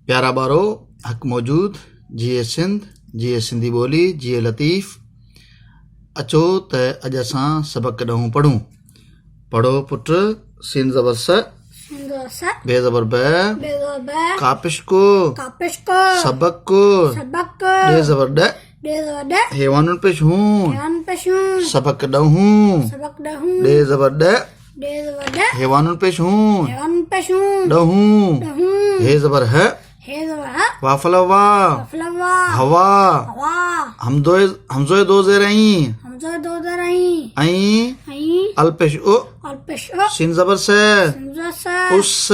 प्यारा ॿारो हक़ मौजूद जिए सिंध जिए सिंधी ॿोली जिए लतीफ़ अचो त अॼु असां सबक़ ॾहूं पढ़ूं। पढ़ो पुट सिन ज़बर स बे ज़बर ब कापिश को सबक को डे ज़बर ड हेवानुन पेश हूं सबक ॾहूं डे ज़बर ड हेवानुन पेश हूं ॾहूं हे ज़बर ह वाफल वा हवा हमज़ोए दो ज़ेर ऐं अलपेश उ सिन ज़बर से उस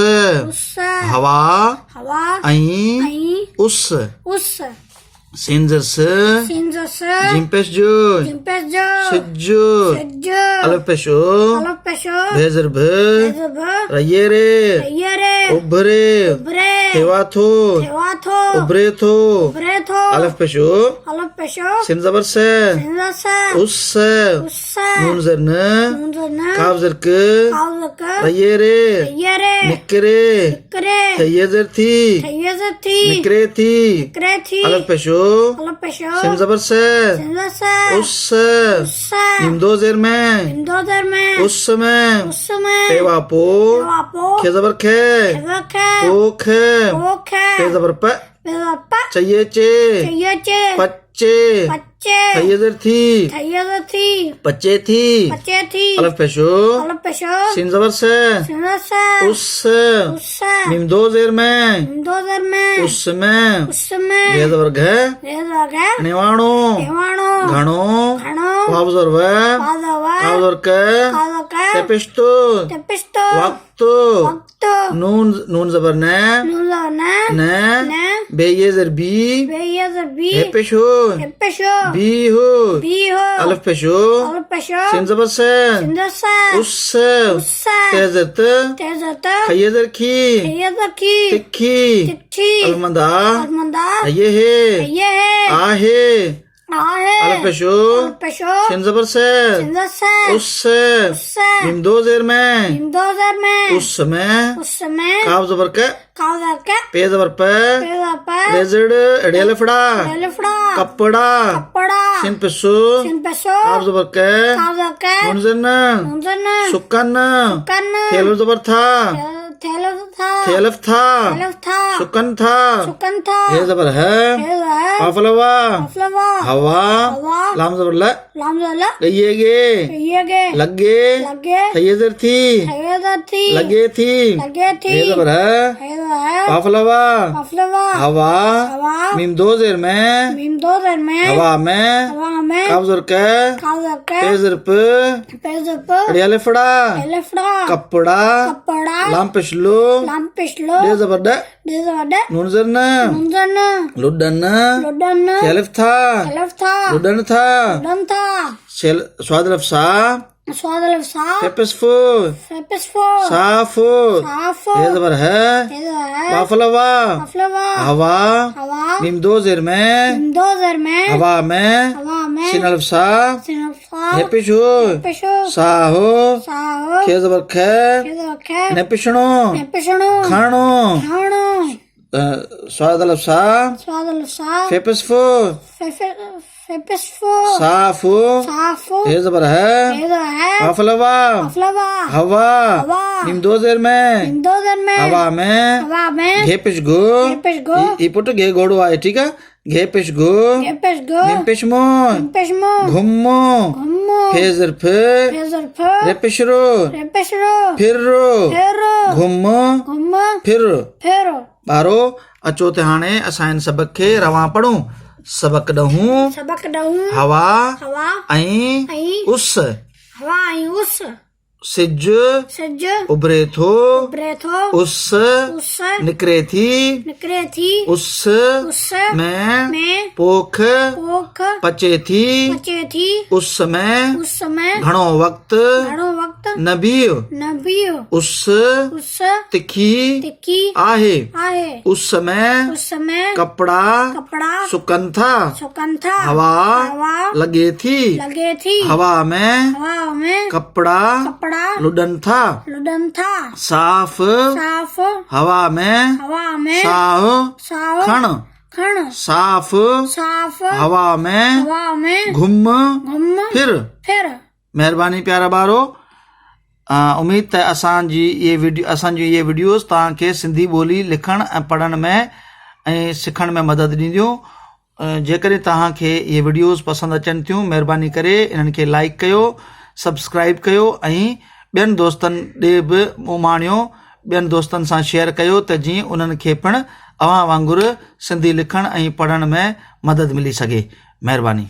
हवा ऐं उस सिन ज़र से जिम पेश जो सिज्जो अलपेश उ भेज़र भ रयेरे उभरे हेवाथो उभरे थो अलफ पेशो सिन ज़बर से उस नून ज़र न काफ ज़र क रयेरे निकरे थये ज़र थी निकरे थी अलफ पेशो सिन ज़बर से उस नीम दो ज़ेर में उस में पेवा पो खे ज़बर खे पोख पे ज़बर प चाहिए चे पच्चे थये ज़र थी पच्चे थी अलफ पेशो सिन ज़बर से उस नीम दो ज़ेर में उस में ये ज़बर घ नेवाणो घणो वाव ज़र व काव ज़र क तेपिश्तो वक्त नून ज़बर न बे ये ज़र बी हे पेशो बी हो अलफ पेशो सिन ज़बर से उस ते ज़र त खये ज़र खी तिखी अलमंदा ये है आहे अलफ पेशो सिन ज़बर से उस नीम दो ज़ेर में उस में काव ज़बर क पे ज़बर प लेज़ड़ एड़े लफड़ा कपड़ा सिन पेशो काव ज़बर क नून ज़र न सुकन थेलो ज़बर था थेलफ था सुकन था हे ज़बर है वाफलवा हवा लाम ज़बर ल गइयेगे लगे थये ज़र थी लगे थी हे ज़बर है वाफलवा हवा मीम दो ज़ेर में हवा में काव ज़र क पे ज़र प अड़िया लफड़ा कपड़ा लाम पेशलो डे ज़बर ड नून ज़र न लुडन थेलफ था लुडन था स्वाद लफ्सा फेपसफो साफो ये ज़बर है वाफलवा हवा मीम दो ज़ेर में हवा में सिन अलफ़सा हेपिशो साहो खे ज़बर खे नेपिशनो खानो स्वाद अलफ़सा फेपसफो साफो ये ज़बर है वाफलवा हवा नीम दो ज़ेर में हवा में घे पेश गो ये पुट घे घोड़ो आए ठीक है घे पेश गो नीम पेशमो घुम्मो फेज़र फ रे पेशरो फिरो घुम्मो फिरो ॿारो अचो त हाणे असां हिन सबक खे रवां पढ़ूं। सबक ॾहूं हवा ऐं उस सिज उभरे थो उस निकरे थी उस में पोख पचे थी उस में घणो वक्त नबियो उस तिखी आहे उस में कपड़ा सुकन था हवा लगे थी हवा में कपड़ा कपड़ा लुडन था साफ हवा में साह खण साफ हवा में घुम फिर। महिरबानी प्यारा ॿारो, उम्मीद त असांजी ये वीडियोस तव्हांखे सिंधी ॿोली लिखण ऐं पढ़ण में ऐं सिखण में मदद ॾींदियूं। जेकॾहिं तव्हांखे इहे वीडियोस पसंदि अचनि थियूं, महिरबानी करे इन्हनि खे लाइक कयो, सब्सक्राइब कयो ऐं ॿियनि दोस्तनि ॾे बि मुंहुं ॿियनि दोस्तनि सां शेयर कयो त जीअं उन्हनि खे पिणु अव्हां वांगुरु सिंधी लिखण ऐं पढ़ण में मदद मिली सघे। महिरबानी।